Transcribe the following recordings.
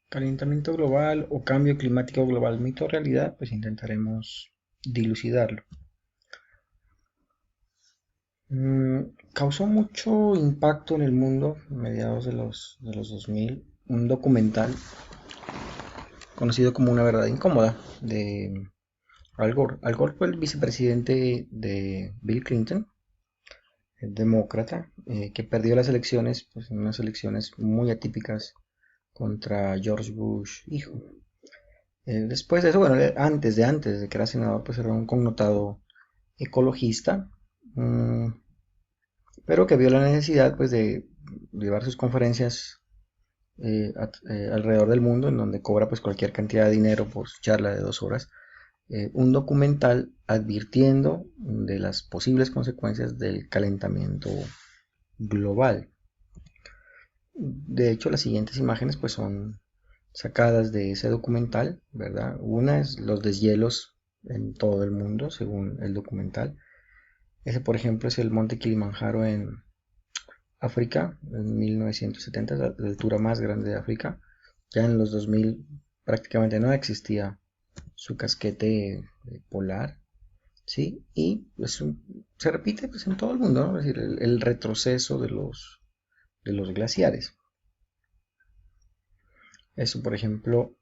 Calentamiento global o cambio climático global, mito o realidad, pues intentaremos dilucidarlo. Causó mucho impacto en el mundo a mediados de los 2000 un documental conocido como Una verdad incómoda de Al Gore. Al Gore fue el vicepresidente de Bill Clinton, el demócrata, que perdió las elecciones, pues en unas elecciones muy atípicas contra George Bush hijo. Después de eso, bueno, antes de que era senador, pues era un connotado ecologista, mm, pero que vio la necesidad pues de llevar sus conferencias alrededor del mundo, en donde cobra pues cualquier cantidad de dinero por su charla de 2 horas, un documental advirtiendo de las posibles consecuencias del calentamiento global. De hecho, las siguientes imágenes pues son sacadas de ese documental, ¿verdad? Una es los deshielos en todo el mundo, según el documental. Ese, por ejemplo, es el monte Kilimanjaro en África, en 1970, la altura más grande de África. Ya en los 2000 prácticamente no existía su casquete polar, ¿sí? Y pues, se repite pues, en todo el mundo, ¿no? Es decir, el retroceso de los glaciares. Eso, por ejemplo,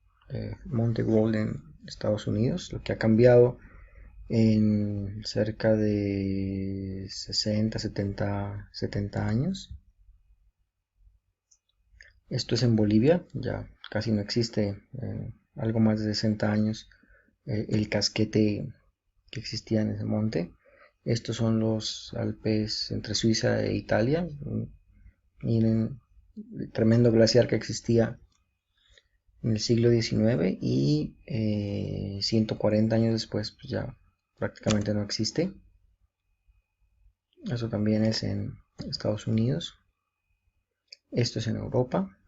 Monte Gold en Estados Unidos, lo que ha cambiado en cerca de 60, 70 años. Esto es en Bolivia, ya casi no existe, algo más de 60 años, el casquete que existía en ese monte. Estos son los Alpes entre Suiza e Italia. Miren el tremendo glaciar que existía en el siglo XIX y 140 años después pues ya prácticamente no existe. Eso también es en Estados Unidos. Esto es en Europa.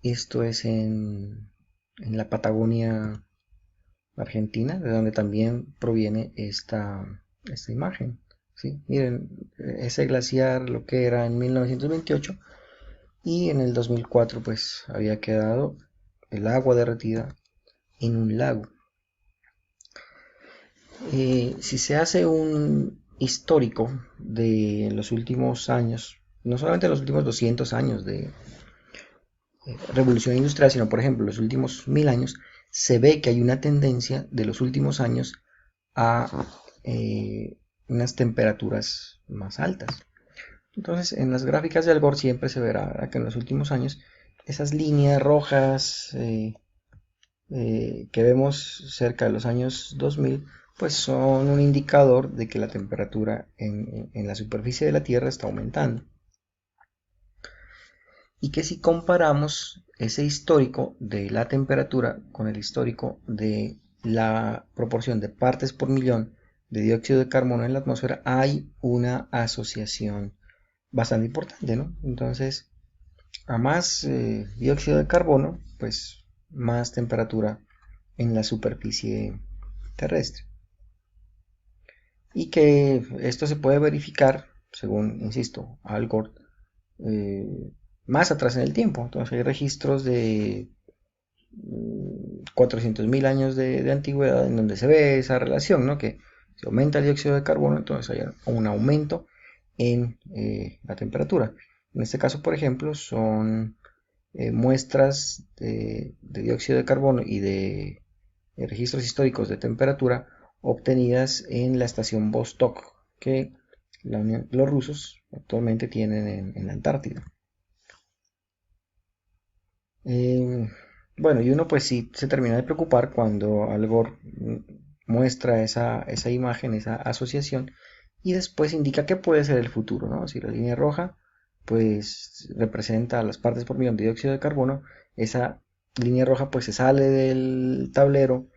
Esto es en la Patagonia Argentina, de donde también proviene esta imagen. ¿Sí? Miren, ese glaciar lo que era en 1928 y en el 2004 pues había quedado el agua derretida en un lago. Si se hace un histórico de los últimos años, no solamente los últimos 200 años de revolución industrial, sino por ejemplo los últimos 1000 años, se ve que hay una tendencia de los últimos años a unas temperaturas más altas. Entonces, en las gráficas de Al Gore siempre se verá que en los últimos años esas líneas rojas que vemos cerca de los años 2000, pues son un indicador de que la temperatura en la superficie de la Tierra está aumentando. Y que si comparamos ese histórico de la temperatura con el histórico de la proporción de partes por millón de dióxido de carbono en la atmósfera, hay una asociación bastante importante, ¿no? Entonces, a más dióxido de carbono, pues más temperatura en la superficie terrestre. Y que esto se puede verificar, según, insisto, Al Gore, eh, más atrás en el tiempo. Entonces hay registros de 400.000 años de antigüedad en donde se ve esa relación, ¿no? Que si aumenta el dióxido de carbono, entonces hay un aumento en la temperatura. En este caso, por ejemplo, son muestras de dióxido de carbono y de registros históricos de temperatura obtenidas en la estación Vostok que los rusos actualmente tienen en la Antártida. Eh, bueno, y uno pues sí se termina de preocupar cuando Al Gore muestra esa imagen, esa asociación, y después indica que puede ser el futuro, ¿no? Si la línea roja pues representa las partes por millón de dióxido de carbono, esa línea roja pues se sale del tablero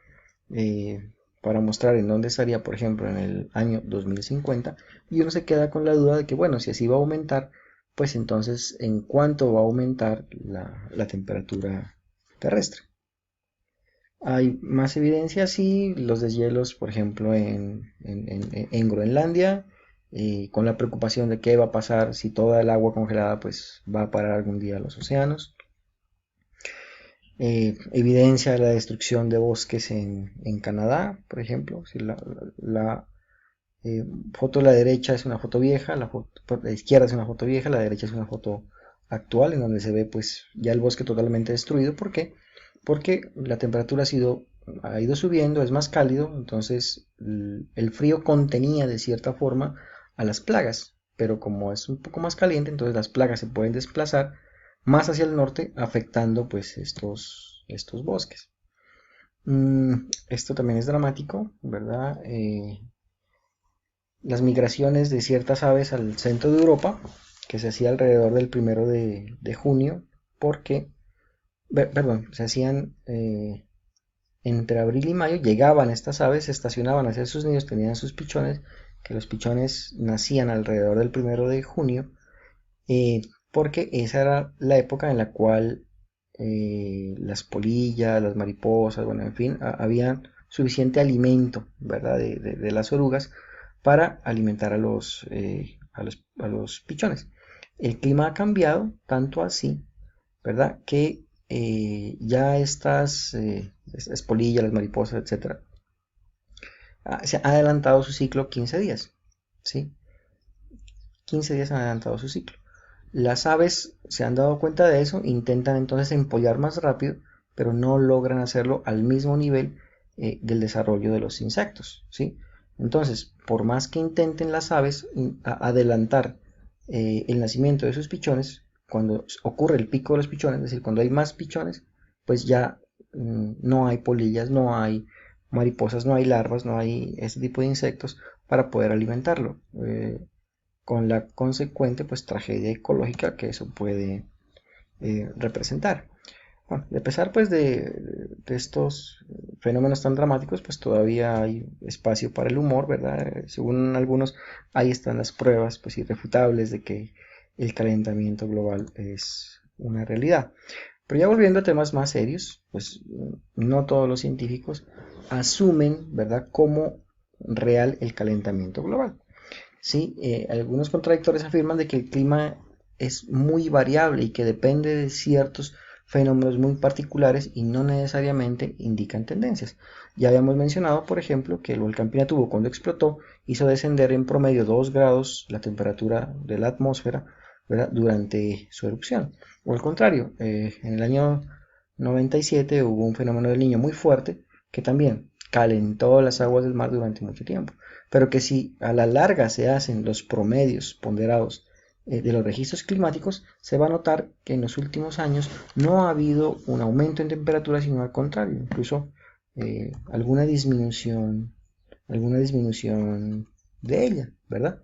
para mostrar en dónde estaría, por ejemplo, en el año 2050, y uno se queda con la duda de que, bueno, si así va a aumentar, pues entonces, ¿en cuánto va a aumentar la temperatura terrestre? Hay más evidencia, sí, los deshielos, por ejemplo, en Groenlandia, con la preocupación de qué va a pasar si toda el agua congelada pues va a parar algún día a los océanos. evidencia la destrucción de bosques en Canadá, por ejemplo. Si la, eh, foto de la derecha es una foto vieja, la izquierda es una foto vieja, la derecha es una foto actual, en donde se ve pues ya el bosque totalmente destruido. ¿Por qué? Porque la temperatura ha ido subiendo, es más cálido, entonces el frío contenía de cierta forma a las plagas, pero como es un poco más caliente, entonces las plagas se pueden desplazar más hacia el norte, afectando pues estos bosques. Esto también es dramático, ¿verdad? Las migraciones de ciertas aves al centro de Europa, que se hacía alrededor del 1 de junio, porque, perdón, se hacían entre abril y mayo, llegaban estas aves, se estacionaban a hacer sus nidos, tenían sus pichones, que los pichones nacían alrededor del 1 de junio, eh, porque esa era la época en la cual las polillas, las mariposas, bueno, en fin, había suficiente alimento, ¿verdad? De las orugas para alimentar a los pichones. El clima ha cambiado tanto así, ¿verdad? Que ya estas polillas, las mariposas, etcétera, se ha adelantado su ciclo 15 días, ¿sí? 15 días han adelantado su ciclo. Las aves se han dado cuenta de eso, intentan entonces empollar más rápido, pero no logran hacerlo al mismo nivel del desarrollo de los insectos, ¿sí? Entonces, por más que intenten las aves adelantar el nacimiento de sus pichones, cuando ocurre el pico de los pichones, es decir, cuando hay más pichones, pues ya no hay polillas, no hay mariposas, no hay larvas, no hay ese tipo de insectos para poder alimentarlo. Con la consecuente pues tragedia ecológica que eso puede representar. Bueno, y a pesar pues de estos fenómenos tan dramáticos, pues todavía hay espacio para el humor, ¿verdad? Según algunos, ahí están las pruebas pues irrefutables de que el calentamiento global es una realidad. Pero ya volviendo a temas más serios, pues no todos los científicos asumen, ¿verdad?, como real el calentamiento global. Sí, algunos contradictores afirman de que el clima es muy variable y que depende de ciertos fenómenos muy particulares y no necesariamente indican tendencias. Ya habíamos mencionado, por ejemplo, que el volcán Pinatubo cuando explotó hizo descender en promedio 2 grados la temperatura de la atmósfera, ¿verdad?, durante su erupción. O al contrario, en el año 97 hubo un fenómeno del Niño muy fuerte que también calentó las aguas del mar durante mucho tiempo, pero que si a la larga se hacen los promedios ponderados de los registros climáticos, se va a notar que en los últimos años no ha habido un aumento en temperatura, sino al contrario, incluso alguna disminución de ella, ¿verdad?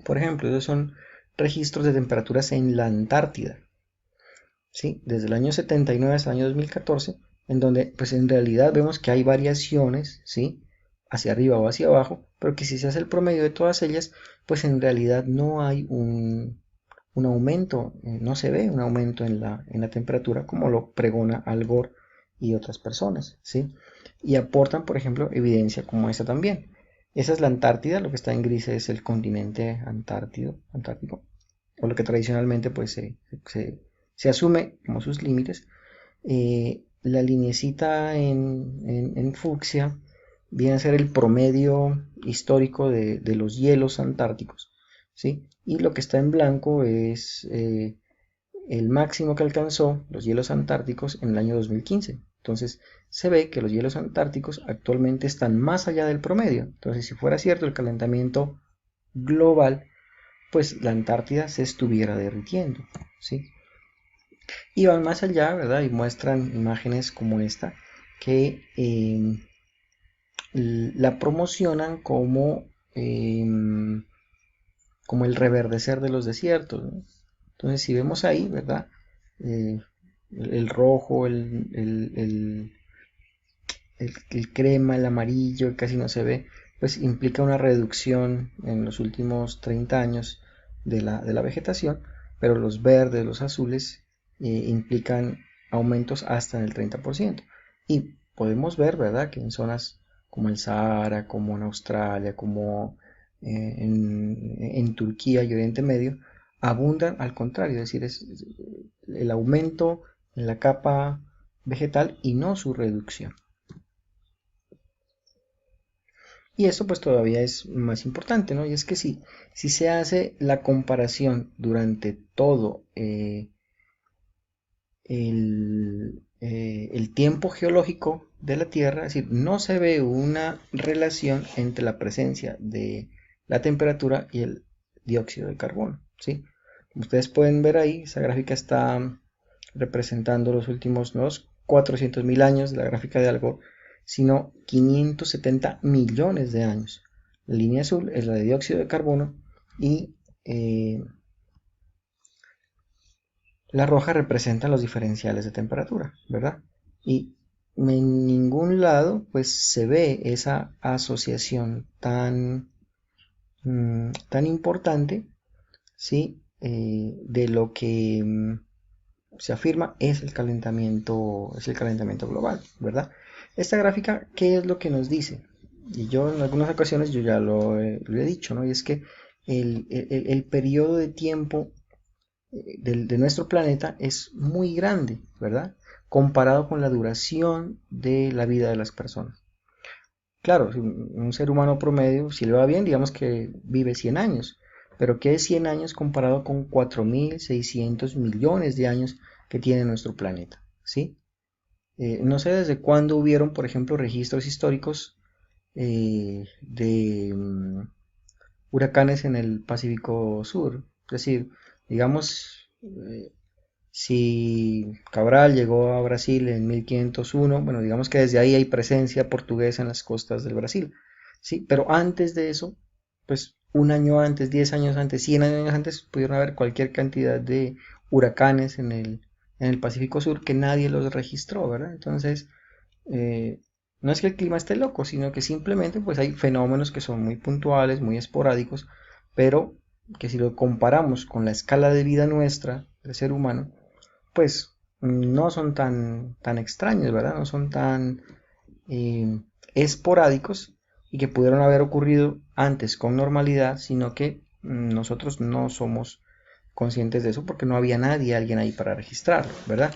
Por ejemplo, esos son registros de temperaturas en la Antártida, ¿sí? Desde el año 79 hasta el año 2014, en donde pues en realidad vemos que hay variaciones, ¿sí?, hacia arriba o hacia abajo, pero que si se hace el promedio de todas ellas, pues en realidad no hay un aumento, no se ve un aumento en la temperatura como lo pregona Al Gore y otras personas, ¿sí? Y aportan, por ejemplo, evidencia como esta también. Esa es la Antártida, lo que está en gris es el continente antártico, o lo que tradicionalmente pues se asume como sus límites. La linecita en fucsia viene a ser el promedio histórico de los hielos antárticos, ¿sí? Y lo que está en blanco es el máximo que alcanzó los hielos antárticos en el año 2015. Entonces se ve que los hielos antárticos actualmente están más allá del promedio. Entonces, si fuera cierto el calentamiento global, pues la Antártida se estuviera derritiendo, ¿sí? Y van más allá, ¿verdad? Y muestran imágenes como esta que la promocionan como el reverdecer de los desiertos, ¿no? Entonces, si vemos ahí, ¿verdad? Eh, el rojo, el crema, el amarillo, casi no se ve, pues implica una reducción en los últimos 30 años de la vegetación, pero los verdes, los azules, implican aumentos hasta en el 30%. Y podemos ver, ¿verdad?, que en zonas como el Sahara, como en Australia, como en Turquía y Oriente Medio, abundan al contrario, es decir, el aumento en la capa vegetal y no su reducción. Y esto pues todavía es más importante, ¿no? Y es que si se hace la comparación durante todo el tiempo geológico de la Tierra, es decir, no se ve una relación entre la presencia de la temperatura y el dióxido de carbono, ¿sí? Como ustedes pueden ver ahí, esa gráfica está representando los últimos no 400.000 años de la gráfica de Al Gore, sino 570 millones de años. La línea azul es la de dióxido de carbono y la roja representa los diferenciales de temperatura, ¿verdad? Y en ningún lado pues se ve esa asociación tan importante, ¿sí? De lo que se afirma es el calentamiento global, ¿verdad? Esta gráfica, ¿qué es lo que nos dice? Y yo en algunas ocasiones yo ya lo he dicho, ¿no? Y es que el periodo de tiempo de nuestro planeta es muy grande, ¿verdad? Comparado con la duración de la vida de las personas. Claro, si un ser humano promedio, si le va bien, digamos que vive 100 años, pero ¿qué es 100 años comparado con 4.600 millones de años que tiene nuestro planeta? ¿Sí? No sé desde cuándo hubieron, por ejemplo, registros históricos de huracanes en el Pacífico Sur. Es decir, digamos, si Cabral llegó a Brasil en 1501, bueno, digamos que desde ahí hay presencia portuguesa en las costas del Brasil, ¿sí? Pero antes de eso, pues un año antes, 10 años antes, 100 años antes, pudieron haber cualquier cantidad de huracanes en el Pacífico Sur que nadie los registró, ¿verdad? Entonces, eh, no es que el clima esté loco, sino que simplemente pues hay fenómenos que son muy puntuales, muy esporádicos, pero que si lo comparamos con la escala de vida nuestra, del ser humano, pues no son tan extraños, ¿verdad? No son tan eh, esporádicos y que pudieron haber ocurrido antes con normalidad, sino que nosotros no somos conscientes de eso porque no había nadie, alguien ahí para registrarlo, ¿verdad?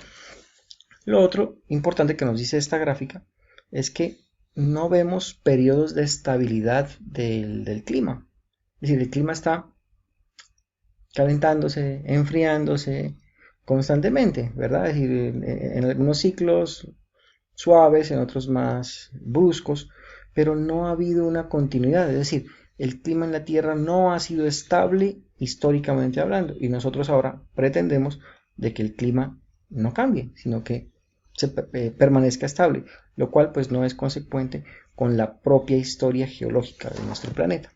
Lo otro importante que nos dice esta gráfica es que no vemos periodos de estabilidad del clima. Es decir, el clima está calentándose, enfriándose constantemente, ¿verdad? Es decir, en algunos ciclos suaves, en otros más bruscos, pero no ha habido una continuidad. Es decir, el clima en la Tierra no ha sido estable históricamente hablando y nosotros ahora pretendemos de que el clima no cambie, sino que permanezca estable, lo cual pues no es consecuente con la propia historia geológica de nuestro planeta.